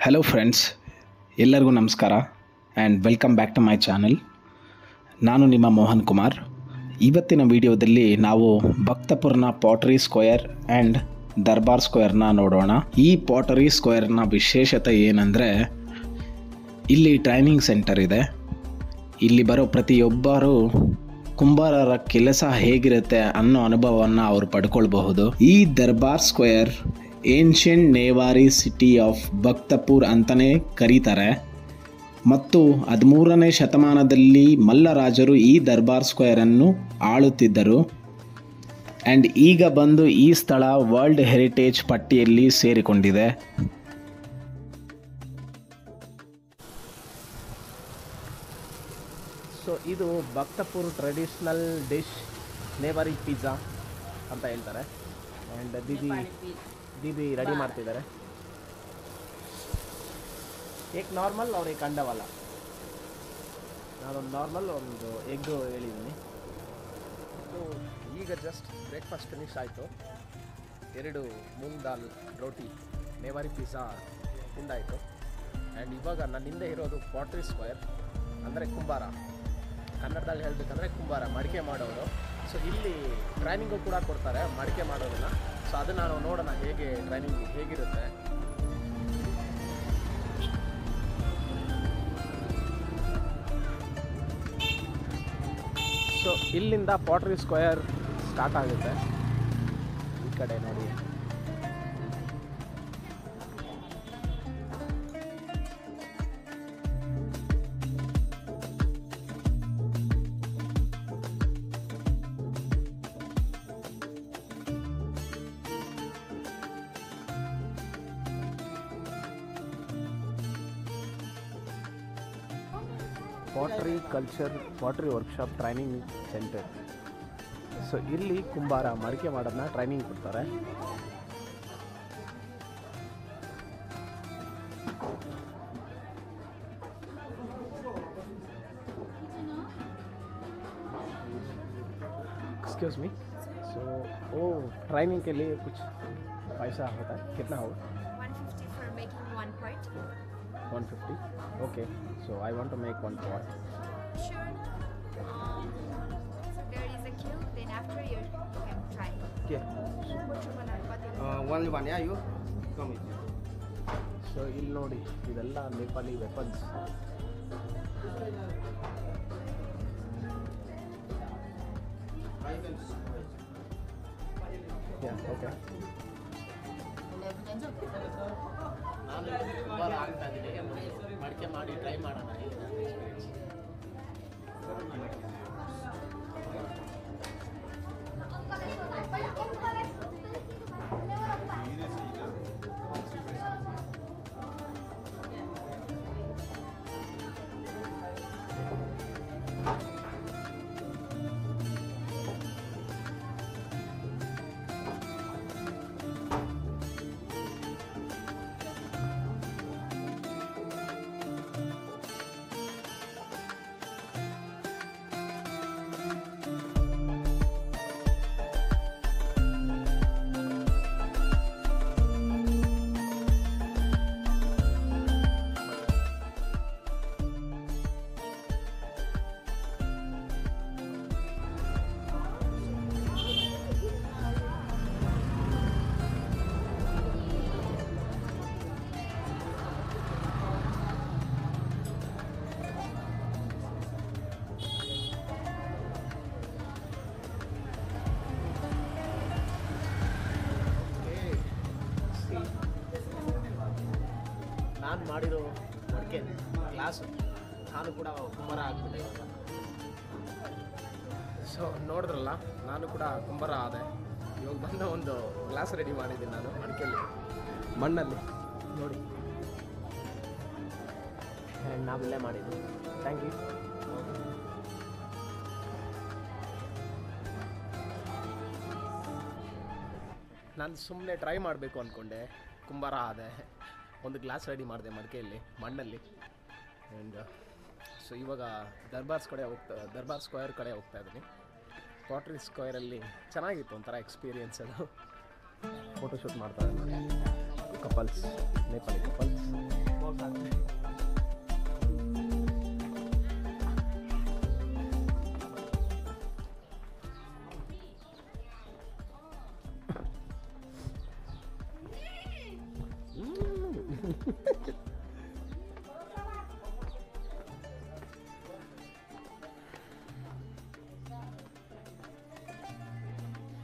Hello friends, ಎಲ್ಲರಿಗೂ ನಮಸ್ಕಾರ and welcome back to my channel. ನಾನು ನಿಮ್ಮ ಮೋಹನ್ ಕುಮಾರ್. ಇವತ್ತಿನ ವಿಡಿಯೋದಲ್ಲಿ ನಾವು ಭಕ್ತಪುರ್ನ ಪಾಟರಿ ಸ್ಕ್ವೇರ್ ಆ್ಯಂಡ್ ದರ್ಬಾರ್ ಸ್ಕ್ವೇರ್ನ ನೋಡೋಣ. ಈ ಪಾಟರಿ ಸ್ಕ್ವೇರ್ನ ವಿಶೇಷತೆ ಏನಂದರೆ, ಇಲ್ಲಿ ಟ್ರೈನಿಂಗ್ ಸೆಂಟರ್ ಇದೆ. ಇಲ್ಲಿ ಬರೋ ಪ್ರತಿಯೊಬ್ಬರು ಕುಂಬಾರರ ಕೆಲಸ ಹೇಗಿರುತ್ತೆ ಅನ್ನೋ ಅನುಭವವನ್ನು ಅವರು ಪಡ್ಕೊಳ್ಬಹುದು. ಈ ದರ್ಬಾರ್ ಸ್ಕ್ವೇರ್ ಏನ್ಷಿಯಂಟ್ ನೇವಾರಿ ಸಿಟಿ ಆಫ್ ಭಕ್ತಪುರ್ ಅಂತಲೇ ಕರೀತಾರೆ. ಮತ್ತು 13ನೇ ಶತಮಾನದಲ್ಲಿ ಮಲ್ಲರಾಜರು ಈ ದರ್ಬಾರ್ ಸ್ಕ್ವೇರನ್ನು ಆಳುತ್ತಿದ್ದರು. ಆ್ಯಂಡ್ ಈಗ ಬಂದು ಈ ಸ್ಥಳ ವರ್ಲ್ಡ್ ಹೆರಿಟೇಜ್ ಪಟ್ಟಿಯಲ್ಲಿ ಸೇರಿಕೊಂಡಿದೆ. ಸೊ ಇದು ಭಕ್ತಪುರ್ ಟ್ರೆಡಿಷ್ನಲ್ ಡಿಶ್ ನೇವಾರಿ ಪಿಜ್ಜಾ ಅಂತ ಹೇಳ್ತಾರೆ. ಆ್ಯಂಡ್ ದೀದಿ ರೆಡಿ ಮಾಡ್ತಿದ್ದಾರೆ. ಏಕ್ ನಾರ್ಮಲ್ ಅವ್ರು ಏಕ್ ಅಂಡವಲ್ಲ. ನಾನೊಂದು ನಾರ್ಮಲ್ ಒಂದು ಎಗ್ಗು ಹೇಳಿದ್ದೀನಿ. ಸೊ ಈಗ ಜಸ್ಟ್ ಬ್ರೇಕ್ಫಾಸ್ಟ್ ಫಿನಿಶ್ ಆಯಿತು. 2 ಮೂಂಗ್ ದಾಲ್ ರೋಟಿ ನೇವಾರಿ ಪಿಜ್ಜಾ ತಿಂದಾಯಿತು. ಆ್ಯಂಡ್ ಇವಾಗ ನನ್ನ ಹಿಂದೆ ಇರೋದು ಪಾಟರಿ ಸ್ಕ್ವೇರ್, ಅಂದರೆ ಕುಂಬಾರ. ಕನ್ನಡದಲ್ಲಿ ಹೇಳಬೇಕಂದ್ರೆ ಕುಂಬಾರ, ಮಡಿಕೆ ಮಾಡೋರು. ಸೊ ಇಲ್ಲಿ ಟ್ರೈನಿಂಗು ಕೂಡ ಕೊಡ್ತಾರೆ ಮಡಿಕೆ ಮಾಡೋದನ್ನ. ಸೊ ಅದನ್ನು ನಾವು ನೋಡೋಣ, ಹೇಗೆ ಟ್ರೈನಿಂಗ್ ಹೇಗಿರುತ್ತೆ. ಸೊ ಇಲ್ಲಿಂದ ಪಾಟರಿ ಸ್ಕ್ವೇರ್ ಸ್ಟಾರ್ಟ್ ಆಗುತ್ತೆ. ಈ ಕಡೆ ನೋಡಿ, pottery culture pottery workshop training centre. So ಇಲ್ಲಿ ಕುಂಬಾರ ಮಡಿಕೆ ಮಾಡೋದನ್ನ ಟ್ರೈನಿಂಗ್ ಕೊಡ್ತಾರೆ. Excuse me. सो वो ट्रेनिंग के लिए कुछ पैसा होता है, कितना होगा? 150 for making one part. 150. Okay, so I want to make one pot. Sure. So there is a queue. Then after you can try. Okay. Only one, yeah, you come with you. So ಇಲ್ಲಿ ನೋಡಿ, ಇದೆಲ್ಲ Nepali weapons. Okay. ನಾನು ಕುಂಬಾರ ಆಗ್ತಾ ಇದ್ದೀನಿ, ಮಡಿಕೆ ಮಾಡಿ try ಮಾಡೋಣ. ನಾನು ಮಾಡಿರೋ ಮಡಿಕೆ ಗ್ಲಾಸು, ನಾನು ಕೂಡ ಕುಂಬಾರ ಆಗ್ಬಿಟ್ಟೆ ಇವಾಗ. ಸೊ ನೋಡಿದ್ರಲ್ಲ, ನಾನು ಕೂಡ ಕುಂಬಾರ ಆದೆ. ಇವಾಗ ಬಂದ ಒಂದು ಗ್ಲಾಸ್ ರೆಡಿ ಮಾಡಿದ್ದೀನಿ ನಾನು ಮಡಿಕೆಯಲ್ಲಿ, ಮಣ್ಣಲ್ಲಿ ನೋಡಿ. ಆ್ಯಂಡ್ ನಾವಿಲ್ಲೇ ಮಾಡಿದ್ದು. Thank you. ನಾನು ಸುಮ್ಮನೆ ಟ್ರೈ ಮಾಡಬೇಕು ಅಂದ್ಕೊಂಡೆ, ಕುಂಬಾರ ಆದೆ. ಒಂದು ಗ್ಲಾಸ್ ರೆಡಿ ಮಾಡಿದೆ ಮಡಿಕೆಯಲ್ಲಿ, ಮಣ್ಣಲ್ಲಿ. ಆ್ಯಂಡ್ ಸೊ ಇವಾಗ ದರ್ಬಾರ್ ಸ್ಕ್ವೇರ್ ಕಡೆ ಹೋಗ್ತಾ ಇದ್ದೀನಿ. ಪಾಟ್ರಿ ಸ್ಕ್ವೇರಲ್ಲಿ ಚೆನ್ನಾಗಿತ್ತು, ಒಂಥರ ಎಕ್ಸ್ಪೀರಿಯೆನ್ಸ್ ಅದು. ಫೋಟೋಶೂಟ್ ಮಾಡ್ತಾ ಇದ್ದಾರೆ couples, Nepali couples.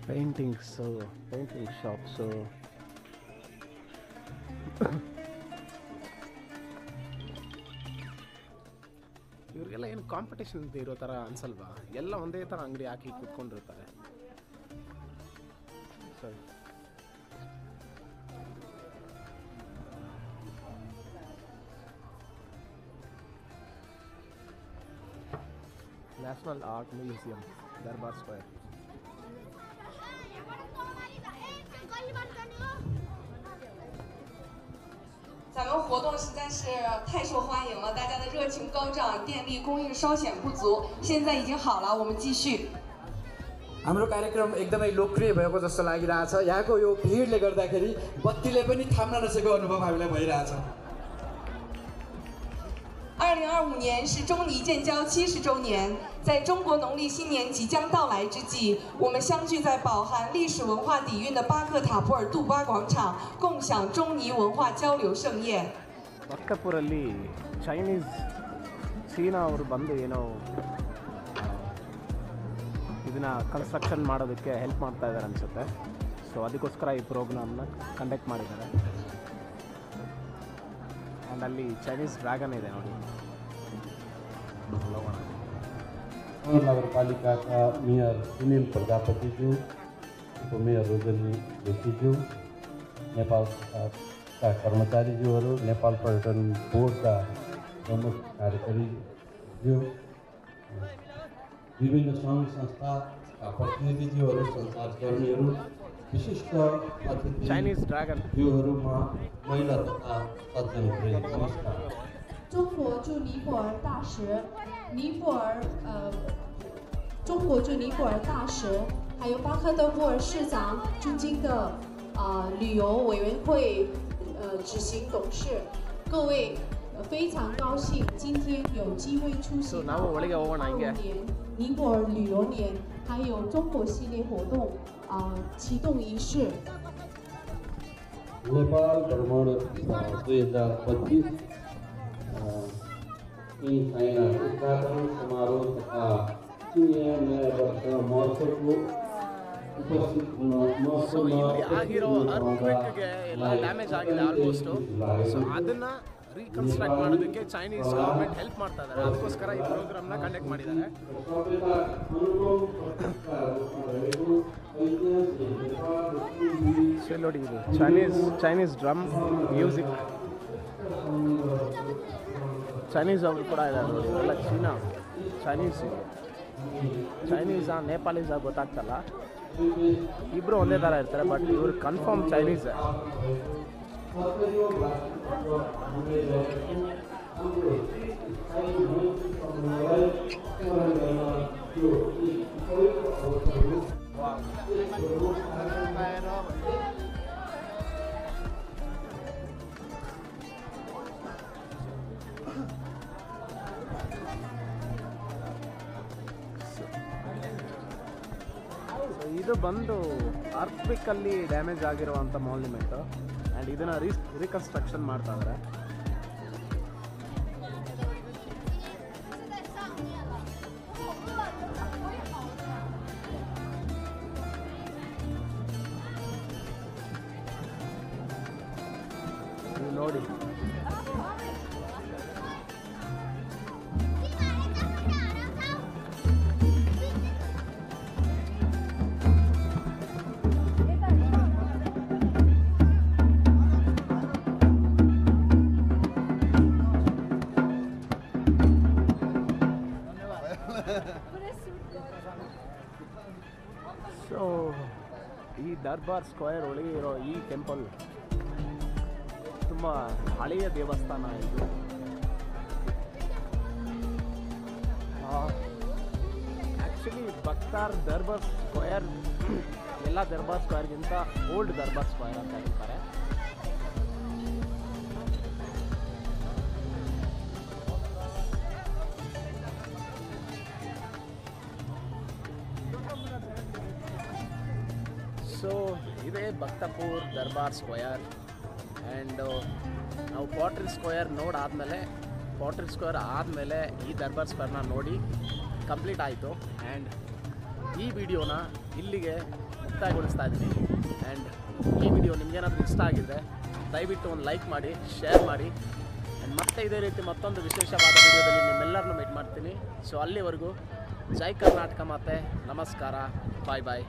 painting shop. So ಇವ್ರಿಗೆಲ್ಲ ಏನು ಕಾಂಪಿಟೇಷನ್ ಇರೋ ಥರ ಅನ್ಸಲ್ವಾ? ಎಲ್ಲ ಒಂದೇ ಥರ ಅಂಗಡಿ ಹಾಕಿ ಕೂತ್ಕೊಂಡಿರ್ತಾರೆ. ಸರಿ, ನ್ಯಾಷನಲ್ ಆರ್ಟ್ ಮ್ಯೂಸಿಯಂ, ದರ್ಬಾರ್ ಸ್ಕ್ವೇರ್.咱们活动实在是太受欢迎了，大家的热情高涨，电力供应稍显不足，现在已经好了，我们继续。 हाम्रो कार्यक्रम एकदमै लोकप्रिय भएको जस्तो लागिरहेछ। यहाँको यो भिडले गर्दाखेरि बत्तीले पनि थाम्न नसकेको अनुभव हामीलाई भइरहेछ। 2025年是中尼建交70周年，在中国农历新年即将到来之际，我们相聚在饱含历史文化底蕴的巴克塔普尔杜巴广场，共享中尼文化交流盛宴。 ಭಕ್ತಪುರಲ್ಲಿ ಚೀನಾ ಅವರು ಬಂದು ಏನೋ ಇದನ್ನ ಕನ್ಸ್ಟ್ರಕ್ಷನ್ ಮಾಡೋದಕ್ಕೆ ಹೆಲ್ಪ್ ಮಾಡ್ತಾ ಇದ್ದಾರೆ ಅನಿಸುತ್ತೆ. ಸೊ ಅದಕ್ಕೋಸ್ಕರ ಈ ಪ್ರೋಗ್ರಾಮ್ನ ಕಂಡಕ್ಟ್ ಮಾಡಿದ್ದಾರೆ. ಆ್ಯಂಡ್ ಅಲ್ಲಿ ಚೈನೀಸ್ ಡ್ರ್ಯಾಗನ್ ಇದೆ ನೋಡಿ. नगर पालिका का मेयर सुनील प्रजापति ज्यू, उपमेयर रोजनी जोशी ज्यू, नेपाल का कर्मचारी ज्यूहरू, नेपाल पर्यटन बोर्ड का प्रमुख कार्यकारी ज्यू, विभिन्न सङ्घ संस्था का प्रतिनिधि ज्यूहरू, सञ्चारकर्मीहरू, विशिष्ट अतिथि ಚೈನೀಸ್ ಡ್ರ್ಯಾಗನ್. ज्यूहरूमा महिला तथा सज्जनहरू नमस्कार। 中国驻尼泊尔大使，中国驻尼泊尔大使，还有巴克德布尔市长驻京的旅游委员会执行董事，各位非常高兴今天有机会出席ನಾವು ಒಳಗೆ ಹೋಗೋಣ ಹಿಂಗೆ.尼泊尔旅游年还有中国系列活动启动仪式。 नेपाल भ्रमण 2025 इन चाइना उद्घाटन समारोह तथा चिनिया नया वर्ष महोत्सवको उपस्थित हुन ಸೊ ಇಲ್ಲಿ ಆಗಿರೋ ಅರ್ತ್ಕ್ವೇಕ್ಗೆ ಎಲ್ಲ ಡ್ಯಾಮೇಜ್ ಆಗಿದೆ ಆಲ್ಮೋಸ್ಟು. ಸೊ ಅದನ್ನು ರೀಕನ್ಸ್ಟ್ರಕ್ಟ್ ಮಾಡೋದಕ್ಕೆ ಚೈನೀಸ್ ಗೌರ್ಮೆಂಟ್ ಹೆಲ್ಪ್ ಮಾಡ್ತಾ ಇದ್ದಾರೆ. ಅದಕ್ಕೋಸ್ಕರ ಈ ಪ್ರೋಗ್ರಾಮ್ನ ಕಂಡಕ್ಟ್ ಮಾಡಿದ್ದಾರೆ. ಸೊ ನೋಡಿ, ಇದು ಚೈನೀಸ್ ಡ್ರಮ್ ಮ್ಯೂಸಿಕ್. ಚೈನೀಸ್ ಅವರು ಕೂಡ ಇದ್ದಾರೆ ನೋಡಿ. ಎಲ್ಲ ಚೈನೀಸಾ ನೇಪಾಳೀಸಾ ಗೊತ್ತಾಗ್ತಲ್ಲ. ಇಬ್ಬರು ಒಂದೇ ಥರ ಇರ್ತಾರೆ, ಬಟ್ ಇವರು ಕನ್ಫರ್ಮ್ ಚೈನೀಸೇ. ಇದು ಬಂದು ಅರ್ತ್ಕ್ವೇಕಲ್ಲಿ ಡ್ಯಾಮೇಜ್ ಆಗಿರುವಂಥ ಮಾನ್ಯುಮೆಂಟು. ಆ್ಯಂಡ್ ಇದನ್ನು ರೀಕನ್ಸ್ಟ್ರಕ್ಷನ್ ಮಾಡ್ತಾ ಇದ್ದಾರೆ. ನೀವು ನೋಡಿ, ಸೊ ಈ ದರ್ಬಾರ್ ಸ್ಕ್ವೇರ್ ಒಳಗೆ ಇರೋ ಈ ಟೆಂಪಲ್ ತುಂಬ ಹಳೆಯ ದೇವಸ್ಥಾನ ಇದು. ಆ್ಯಕ್ಚುಲಿ ಬಕ್ತಾರ್ ದರ್ಬಾರ್ ಸ್ಕ್ವೇರ್ ಎಲ್ಲ ದರ್ಬಾರ್ ಸ್ಕ್ವೇರ್ಗಿಂತ ಓಲ್ಡ್ ದರ್ಬಾರ್ ಸ್ಕ್ವೇರ್ ಅಂತ ಹೇಳ್ತಾರೆ. ಸೊ ಇದೇ ಭಕ್ತಪುರ್ ದರ್ಬಾರ್ ಸ್ಕ್ವೇರ್. ಆ್ಯಂಡ್ ನಾವು ಪಾಟ್ರಿ ಸ್ಕ್ವೇರ್ ಆದಮೇಲೆ ಈ ದರ್ಬಾರ್ ಸ್ಕ್ವೇರ್ನ ನೋಡಿ ಕಂಪ್ಲೀಟ್ ಆಯಿತು. ಆ್ಯಂಡ್ ಈ ವಿಡಿಯೋನ ಇಲ್ಲಿಗೆ ಮುಕ್ತಾಯಗೊಳಿಸ್ತಾ ಇದ್ದೀನಿ. ಆ್ಯಂಡ್ ಈ ವಿಡಿಯೋ ನಿಮಗೇನಾದರೂ ಇಷ್ಟ ಆಗಿದ್ದರೆ ದಯವಿಟ್ಟು ಒಂದು ಲೈಕ್ ಮಾಡಿ, ಶೇರ್ ಮಾಡಿ. ಆ್ಯಂಡ್ ಮತ್ತೆ ಇದೇ ರೀತಿ ಮತ್ತೊಂದು ವಿಶೇಷವಾದ ವಿಡಿಯೋದಲ್ಲಿ ನಿಮ್ಮೆಲ್ಲರನ್ನೂ ಮೀಟ್ ಮಾಡ್ತೀನಿ. ಸೊ ಅಲ್ಲಿವರೆಗೂ ಜೈ ಕರ್ನಾಟಕ ಮಾತೆ, ನಮಸ್ಕಾರ, ಬಾಯ್ ಬಾಯ್.